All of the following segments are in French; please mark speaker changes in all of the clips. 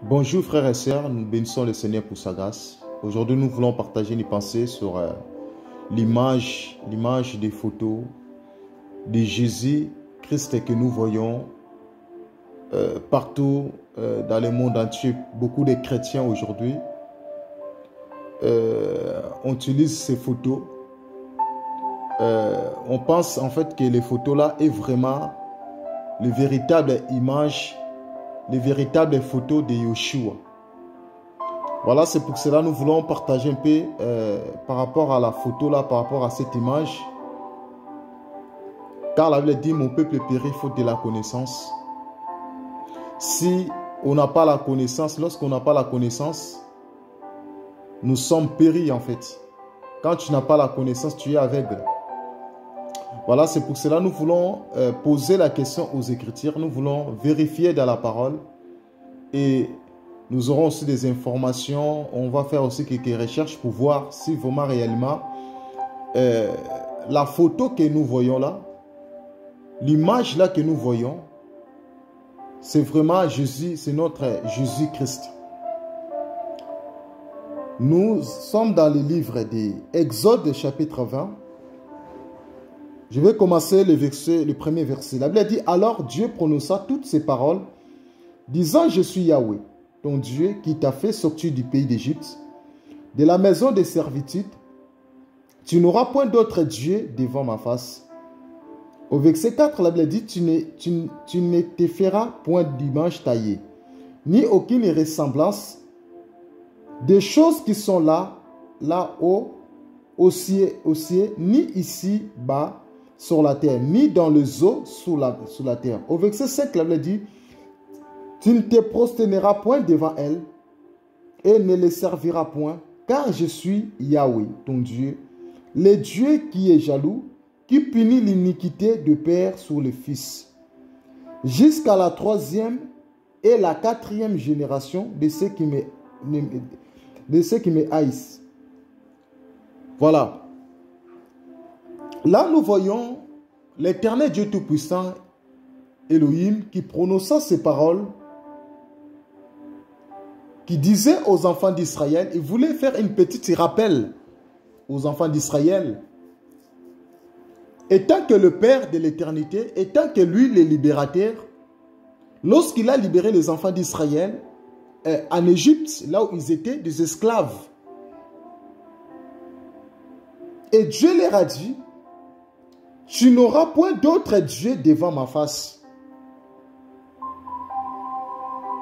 Speaker 1: Bonjour frères et sœurs, nous bénissons le Seigneur pour sa grâce. Aujourd'hui, nous voulons partager une pensée sur l'image des photos de Jésus-Christ que nous voyons partout dans le monde entier. Beaucoup de chrétiens aujourd'hui utilisent ces photos. On pense en fait que les photos là est vraiment les véritables images, les véritables photos de Yeshua. Voilà, c'est pour cela que nous voulons partager un peu par rapport à la photo là, par rapport à cette image. Car la Bible dit, mon peuple périt faute de la connaissance. Si on n'a pas la connaissance, lorsqu'on n'a pas la connaissance, nous sommes péris en fait. Quand tu n'as pas la connaissance, tu es aveugle. Voilà, c'est pour cela que nous voulons poser la question aux Écritures. Nous voulons vérifier dans la parole. Et nous aurons aussi des informations. On va faire aussi quelques recherches pour voir si vraiment réellement la photo que nous voyons là, l'image là que nous voyons, c'est vraiment Jésus, c'est notre Jésus-Christ. Nous sommes dans le livre d'Exode chapitre 20. Je vais commencer le premier verset. La Bible dit, alors Dieu prononça toutes ces paroles, disant, je suis Yahweh, ton Dieu qui t'a fait sortir du pays d'Égypte, de la maison de servitude. Tu n'auras point d'autre Dieu devant ma face. Au verset 4, la Bible dit, tu ne te feras point d'image taillée, ni aucune ressemblance des choses qui sont là-haut, au ciel, ni ici-bas, sur la terre, ni dans les eaux sous la terre. Au verset 5, la Bible dit, tu ne te prosterneras point devant elle et ne les serviras point, car je suis Yahweh, ton Dieu, le Dieu qui est jaloux, qui punit l'iniquité de père sur le fils, jusqu'à la 3e et la 4e génération de ceux qui me haïssent. Voilà. Là, nous voyons l'Éternel Dieu Tout-Puissant, Elohim, qui prononça ces paroles, qui disait aux enfants d'Israël, il voulait faire une petite rappel aux enfants d'Israël, étant que le Père de l'éternité, étant que lui, le libérateur, lorsqu'il a libéré les enfants d'Israël en Égypte, là où ils étaient des esclaves, et Dieu leur a dit, tu n'auras point d'autre Dieu devant ma face.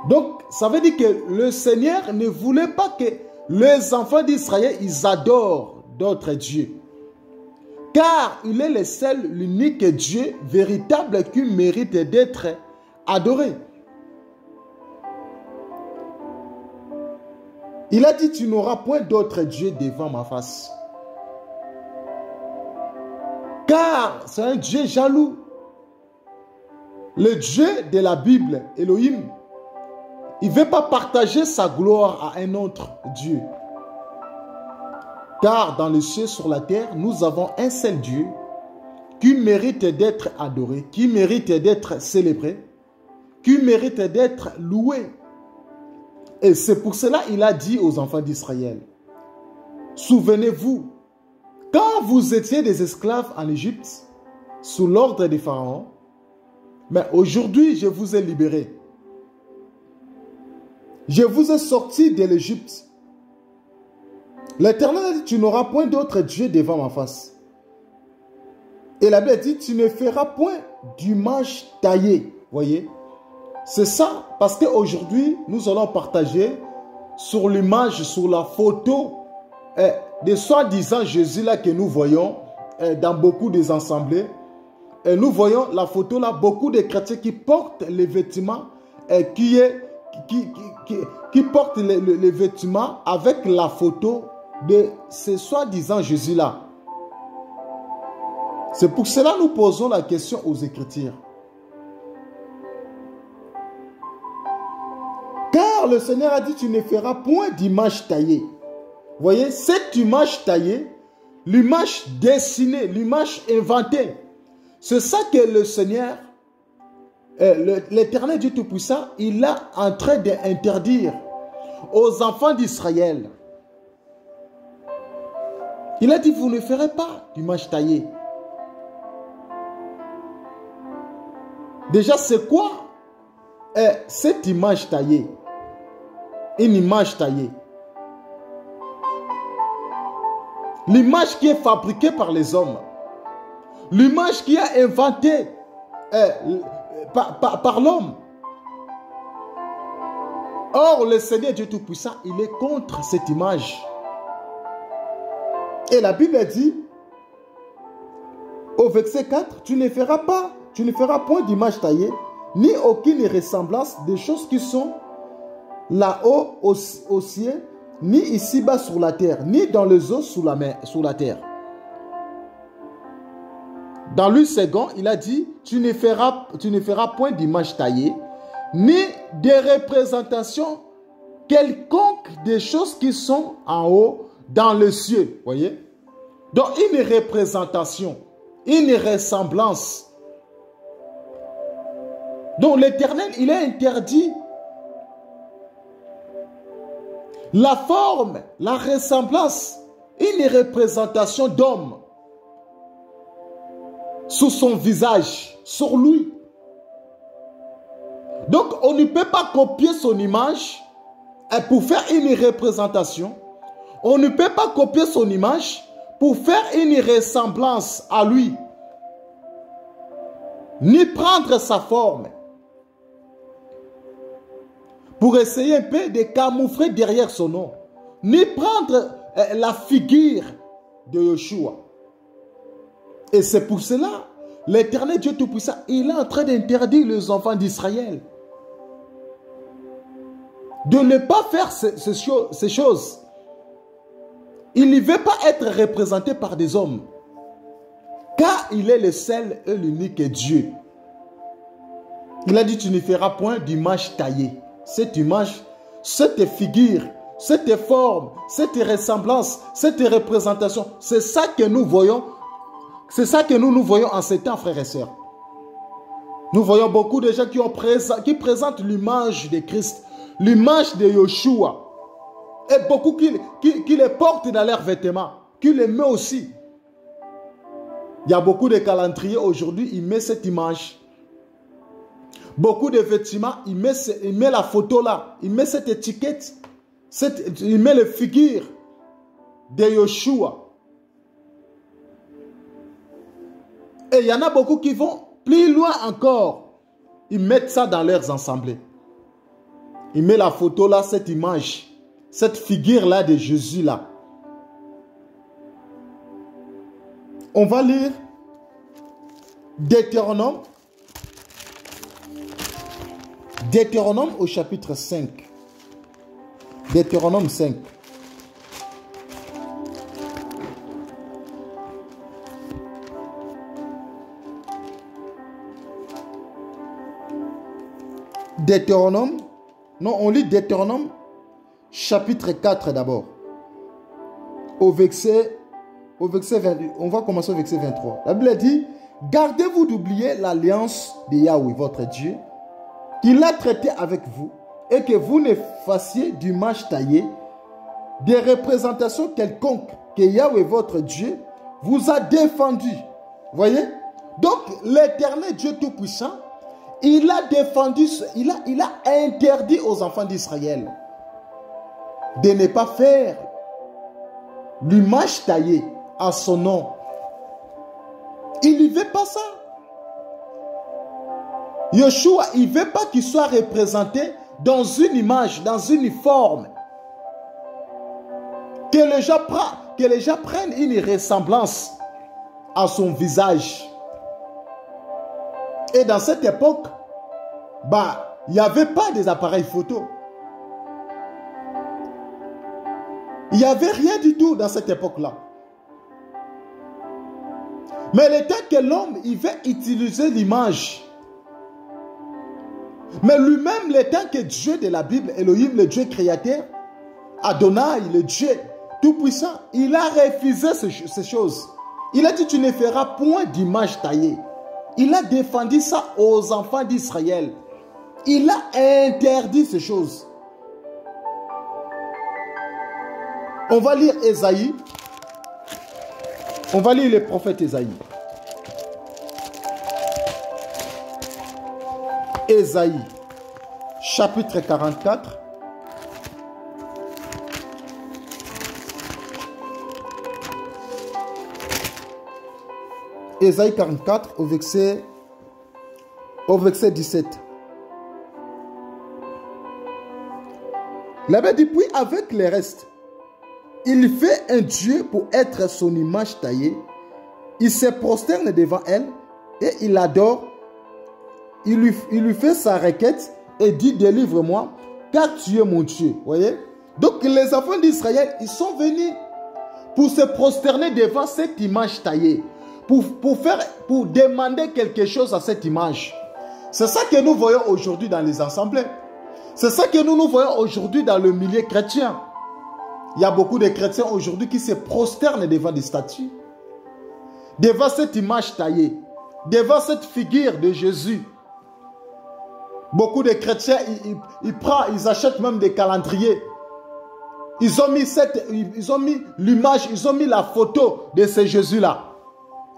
Speaker 1: Donc, ça veut dire que le Seigneur ne voulait pas que les enfants d'Israël, ils adorent d'autres dieux. Car il est le seul, l'unique Dieu véritable qui mérite d'être adoré. Il a dit, tu n'auras point d'autre Dieu devant ma face. Car c'est un Dieu jaloux. Le Dieu de la Bible, Elohim, il ne veut pas partager sa gloire à un autre Dieu. Car dans les cieux sur la terre, nous avons un seul Dieu qui mérite d'être adoré, qui mérite d'être célébré, qui mérite d'être loué. Et c'est pour cela qu'il a dit aux enfants d'Israël, souvenez-vous, quand vous étiez des esclaves en Égypte, sous l'ordre des pharaons, mais aujourd'hui je vous ai libérés. Je vous ai sortis de l'Égypte. L'Éternel a dit, tu n'auras point d'autre Dieu devant ma face. Et la Bible dit, tu ne feras point d'image taillée. Voyez, c'est ça, parce qu'aujourd'hui, nous allons partager sur l'image, sur la photo de soi-disant Jésus là que nous voyons dans beaucoup des assemblées. Et nous voyons la photo là, beaucoup de chrétiens qui portent les vêtements qui portent les vêtements avec la photo de ce soi-disant Jésus là. C'est pour cela que nous posons la question aux Écritures. Car le Seigneur a dit, tu ne feras point d'image taillée. Vous voyez, cette image taillée, l'image dessinée, l'image inventée, c'est ça que le Seigneur l'Éternel Dieu Tout-Puissant, il est en train d'interdire aux enfants d'Israël. Il a dit, vous ne ferez pas d'image taillée. Déjà, c'est quoi cette image taillée? Une image taillée. L'image qui est fabriquée par les hommes. L'image qui est inventée par l'homme. Or, le Seigneur Dieu Tout-Puissant, il est contre cette image. Et la Bible dit, au verset 4, tu ne feras point d'image taillée, ni aucune ressemblance des choses qui sont là-haut au ciel, ni ici-bas sur la terre, ni dans les eaux sous la terre. Dans Luc 2, il a dit, tu ne feras point d'image taillée, ni des représentations quelconques des choses qui sont en haut dans le ciel. Voyez? Donc une représentation, une ressemblance. Donc l'Éternel, il est interdit la forme, la ressemblance, une représentation d'homme sous son visage, sur lui. Donc on ne peut pas copier son image pour faire une représentation. On ne peut pas copier son image pour faire une ressemblance à lui. Ni prendre sa forme pour essayer un peu de camoufler derrière son nom. Ni prendre la figure de Yeshua. Et c'est pour cela, l'Éternel Dieu Tout-Puissant, il est en train d'interdire les enfants d'Israël de ne pas faire ces choses. Il ne veut pas être représenté par des hommes, car il est le seul et l'unique Dieu. Il a dit, tu ne feras point d'image taillée. Cette image, cette figure, cette forme, cette ressemblance, cette représentation, c'est ça que nous voyons. C'est ça que nous voyons en ces temps, frères et sœurs. Nous voyons beaucoup de gens qui présentent l'image de Christ, l'image de Yeshua. Et beaucoup qui les portent dans leurs vêtements, qui les mettent aussi. Il y a beaucoup de calendriers aujourd'hui, ils mettent cette image. Beaucoup de vêtements, ils mettent la photo là, ils mettent cette étiquette, ils mettent les figures de Yeshua. Et il y en a beaucoup qui vont plus loin encore. Ils mettent ça dans leurs assemblées. Ils mettent la photo là, cette image, cette figure là de Jésus là. On va lire Deutéronome. Deutéronome au chapitre 5. Deutéronome 5. Deutéronome, non, on lit Deutéronome chapitre 4 d'abord. Au verset 20, on va commencer au verset 23. La Bible dit, gardez-vous d'oublier l'alliance de Yahweh, votre Dieu, qu'il a traité avec vous, et que vous ne fassiez d'image taillée, des représentations quelconques que Yahweh, votre Dieu, vous a défendu. Voyez? Donc, l'Éternel Dieu Tout-Puissant, il a défendu, il a interdit aux enfants d'Israël de ne pas faire l'image taillée à son nom. Il ne veut pas ça. Yeshua, il ne veut pas qu'il soit représenté dans une image, dans une forme. Que les gens prennent une ressemblance à son visage. Et dans cette époque, il n'y avait pas des appareils photo. Il n'y avait rien du tout dans cette époque-là. Mais le temps que l'homme, il veut utiliser l'image. Mais lui-même, le temps que Dieu de la Bible, Elohim, le Dieu créateur, Adonai, le Dieu tout-puissant, il a refusé ces choses. Il a dit, tu ne feras point d'image taillée. Il a défendu ça aux enfants d'Israël. Il a interdit ces choses. On va lire Ésaïe. On va lire le prophète Ésaïe. Ésaïe, chapitre 44. Ésaïe 44 au verset 17. La Bible dit, puis avec les restes, il fait un Dieu pour être son image taillée. Il se prosterne devant elle et il l'adore. Il lui fait sa requête et dit, délivre-moi, car tu es mon Dieu. Voyez? Donc les enfants d'Israël, ils sont venus pour se prosterner devant cette image taillée. Pour demander quelque chose à cette image. C'est ça que nous voyons aujourd'hui dans les assemblées. C'est ça que nous voyons aujourd'hui dans le milieu chrétien. Il y a beaucoup de chrétiens aujourd'hui qui se prosternent devant des statues. Devant cette image taillée. Devant cette figure de Jésus. Beaucoup de chrétiens, ils achètent même des calendriers. Ils ont mis l'image, ils ont mis la photo de ce Jésus-là.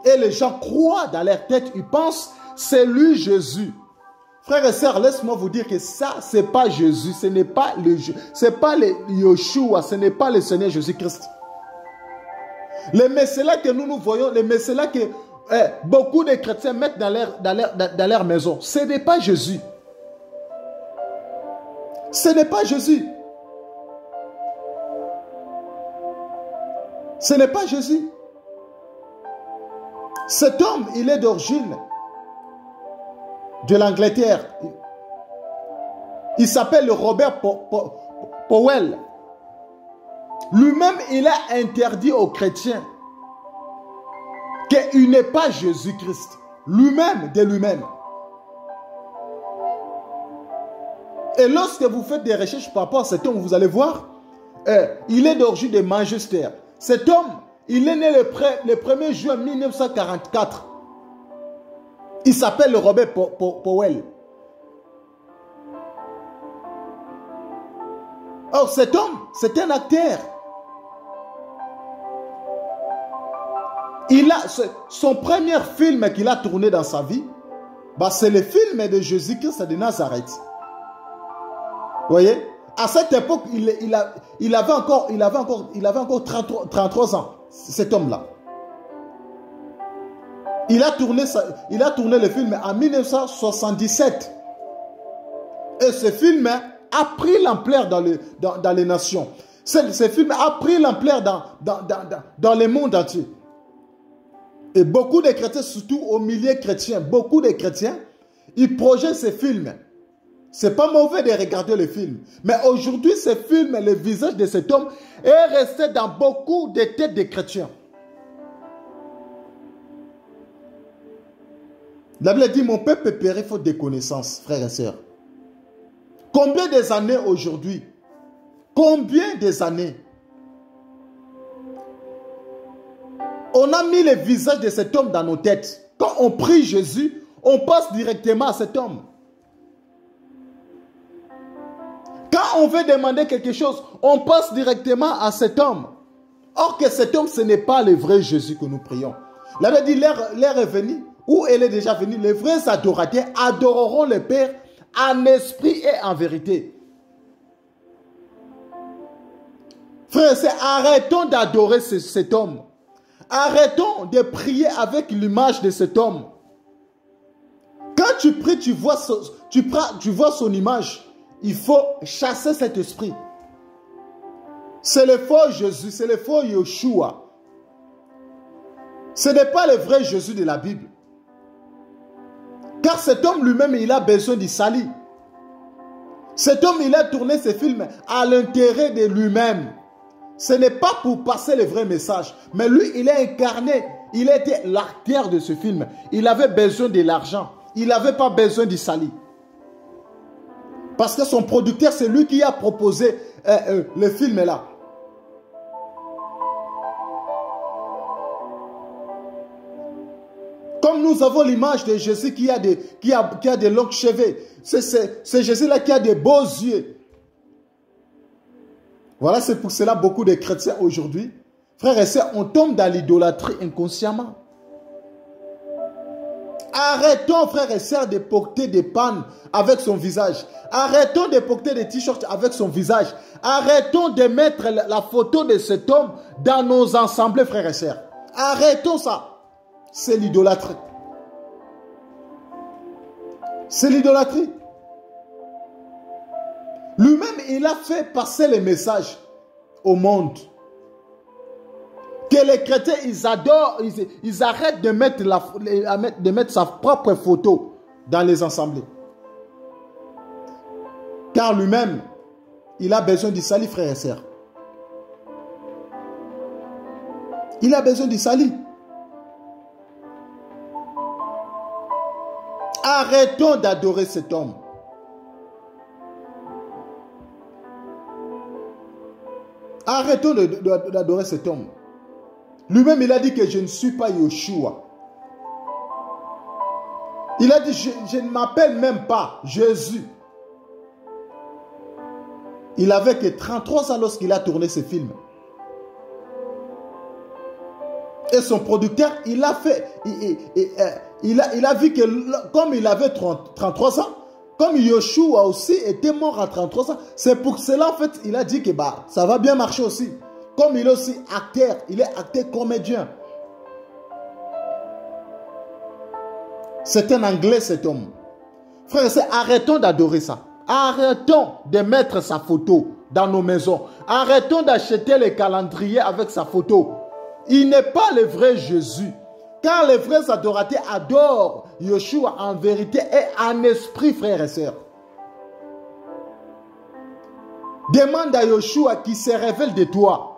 Speaker 1: Et les gens croient dans leur tête, ils pensent, c'est lui Jésus. Frères et sœurs, laisse-moi vous dire que ça, ce n'est pas Jésus, ce n'est pas le Yeshua, ce n'est pas le Seigneur Jésus-Christ. Les messilas que nous voyons, les messilas que beaucoup de chrétiens mettent dans leur maison, ce n'est pas Jésus. Ce n'est pas Jésus. Ce n'est pas Jésus. Cet homme, il est d'origine de l'Angleterre. Il s'appelle Robert Powell. Lui-même, il a interdit aux chrétiens qu'il n'est pas Jésus-Christ. Lui-même, de lui-même. Et lorsque vous faites des recherches par rapport à cet homme, vous allez voir, il est d'origine de Manchester. Cet homme, il est né le 1er juin 1944. Il s'appelle Robert Powell. Or, cet homme, c'est un acteur. Son premier film qu'il a tourné dans sa vie, c'est le film de Jésus-Christ de Nazareth. Vous voyez? À cette époque, il avait encore 33 ans, cet homme-là. Il a tourné le film en 1977. Et ce film a pris l'ampleur dans les nations. Ce film a pris l'ampleur dans le monde entier. Et beaucoup de chrétiens, surtout au milieu chrétien, beaucoup de chrétiens, ils projettent ces films. C'est pas mauvais de regarder le film. Mais aujourd'hui, ce film, le visage de cet homme est resté dans beaucoup de têtes de chrétiens. La Bible dit, mon peuple périt faute de connaissances, frères et sœurs. Combien des années aujourd'hui? Combien des années? On a mis le visage de cet homme dans nos têtes. Quand on prie Jésus, on passe directement à cet homme. Quand on veut demander quelque chose, on passe directement à cet homme. Or que cet homme, ce n'est pas le vrai Jésus que nous prions. La Bible dit, l'heure est venue, où elle est déjà venue, les vrais adorateurs adoreront le Père en esprit et en vérité. Frère, arrêtons d'adorer cet homme. Arrêtons de prier avec l'image de cet homme. Quand tu pries, tu vois son image. Il faut chasser cet esprit. C'est le faux Jésus, c'est le faux Yeshua. Ce n'est pas le vrai Jésus de la Bible. Car cet homme lui-même, il a besoin du salut. Cet homme, il a tourné ses films à l'intérêt de lui-même. Ce n'est pas pour passer le vrai message. Mais lui, il a incarné, il était l'acteur de ce film. Il avait besoin de l'argent. Il n'avait pas besoin du salut. Parce que son producteur, c'est lui qui a proposé le film là. Comme Nous avons l'image de Jésus qui a des longs cheveux. C'est Jésus-là qui a des beaux yeux. Voilà, c'est pour cela beaucoup de chrétiens aujourd'hui, frères et sœurs, on tombe dans l'idolâtrie inconsciemment. Arrêtons, frères et sœurs, de porter des pannes avec son visage. Arrêtons de porter des t-shirts avec son visage. Arrêtons de mettre la photo de cet homme dans nos assemblées, frères et sœurs. Arrêtons ça. C'est l'idolâtrie. C'est l'idolâtrie. Lui-même, il a fait passer les messages au monde. Que les chrétiens, ils adorent, ils arrêtent de mettre sa propre photo dans les assemblées. Car lui-même, il a besoin du salut, frères et sœurs. Il a besoin du salut. Arrêtons d'adorer cet homme. Arrêtons d'adorer cet homme. Lui-même, il a dit que je ne suis pas Yeshua. Il a dit, je ne m'appelle même pas Jésus. Il avait que 33 ans lorsqu'il a tourné ce film. Et son producteur, il a fait, il a vu que comme il avait 33 ans, comme Yeshua aussi était mort à 33 ans, c'est pour cela en fait, il a dit que bah, ça va bien marcher aussi. Comme il est aussi acteur, il est acteur comédien. C'est un Anglais cet homme. Frère et sœurs, arrêtons d'adorer ça. Arrêtons de mettre sa photo dans nos maisons. Arrêtons d'acheter les calendriers avec sa photo. Il n'est pas le vrai Jésus. Car les vrais adorateurs adorent Yeshua en vérité et en esprit, frères et sœurs. Demande à Yeshua qui se révèle de toi.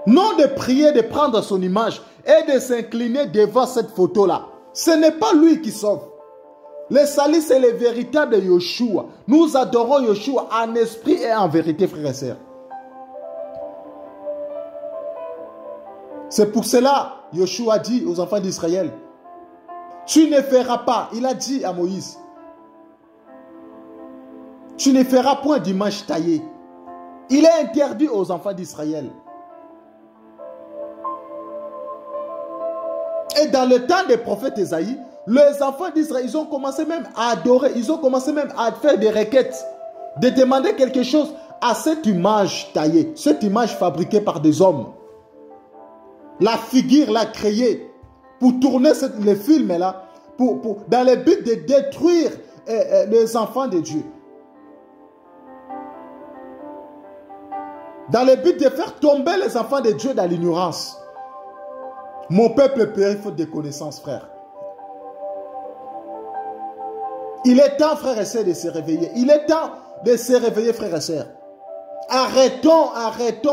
Speaker 1: Non de prier, de prendre son image et de s'incliner devant cette photo-là. Ce n'est pas lui qui sauve. Le salut, c'est le véritable Yeshua. Nous adorons Yeshua en esprit et en vérité, frères et sœurs. C'est pour cela, Yeshua dit aux enfants d'Israël, tu ne feras pas, il a dit à Moïse, tu ne feras point d'image taillée. Il est interdit aux enfants d'Israël. Et dans le temps des prophètes Ésaïe, les enfants d'Israël, ils ont commencé même à adorer, ils ont commencé même à faire des requêtes, de demander quelque chose à cette image taillée, cette image fabriquée par des hommes. La figure l'a créée pour tourner le film là, dans le but de détruire les enfants de Dieu. Dans le but de faire tomber les enfants de Dieu dans l'ignorance. Mon peuple périt faute de connaissances, frère. Il est temps, frères et sœurs, de se réveiller. Il est temps de se réveiller, frères et sœurs. Arrêtons,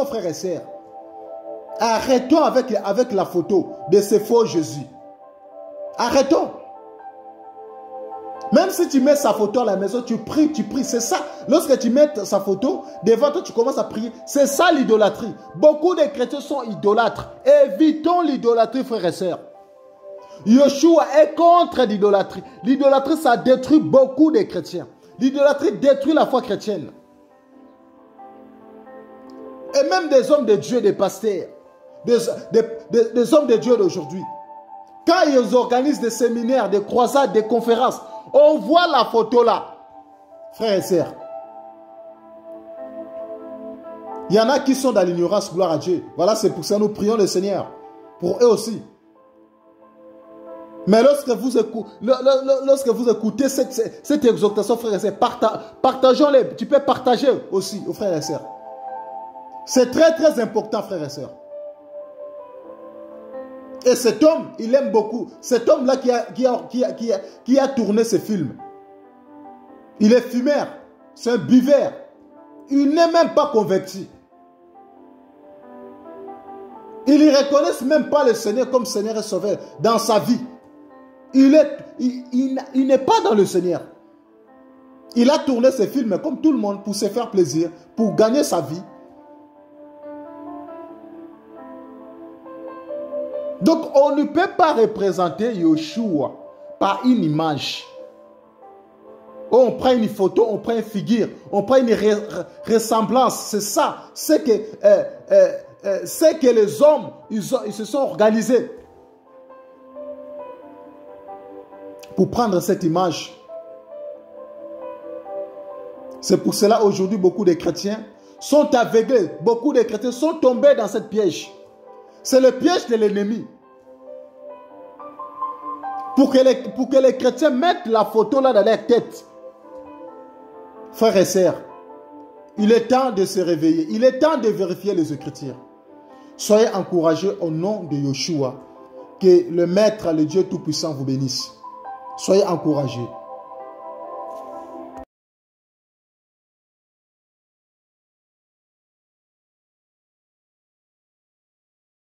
Speaker 1: frères et sœurs. Arrêtons avec la photo de ce faux Jésus. Arrêtons. Même si tu mets sa photo à la maison, tu pries, c'est ça. Lorsque tu mets sa photo, devant toi, tu commences à prier. C'est ça l'idolâtrie. Beaucoup de chrétiens sont idolâtres. Évitons l'idolâtrie, frères et sœurs. Yeshua est contre l'idolâtrie. L'idolâtrie, ça détruit beaucoup de chrétiens. L'idolâtrie détruit la foi chrétienne. Et même des hommes de Dieu, des pasteurs, des hommes de Dieu d'aujourd'hui. Quand ils organisent des séminaires, des croisades, des conférences, on voit la photo là, frères et sœurs. Il y en a qui sont dans l'ignorance, gloire à Dieu. Voilà, c'est pour ça que nous prions le Seigneur. Pour eux aussi. Mais lorsque vous écoutez cette exhortation, frères et sœurs, partageons-les. Tu peux partager aussi aux frères et sœurs. C'est très très important, frères et sœurs. Et cet homme, il aime beaucoup. Cet homme-là qui a tourné ce film. Il est fumeur. C'est un buveur. Il n'est même pas converti. Ils ne reconnaissent même pas le Seigneur comme Seigneur et Sauveur dans sa vie. Il n'est pas dans le Seigneur. Il a tourné ce film comme tout le monde pour se faire plaisir, pour gagner sa vie. Donc, on ne peut pas représenter Yeshua par une image. On prend une photo, on prend une figure, on prend une ressemblance. C'est ça. C'est que les hommes, ils se sont organisés pour prendre cette image. C'est pour cela aujourd'hui beaucoup de chrétiens sont aveuglés. Beaucoup de chrétiens sont tombés dans cette piège. C'est le piège de l'ennemi. Pour que les chrétiens mettent la photo là dans leur tête. Frères et sœurs, il est temps de se réveiller. Il est temps de vérifier les Écritures. Soyez encouragés au nom de Yeshua. Que le Maître, le Dieu Tout-Puissant vous bénisse. Soyez encouragés.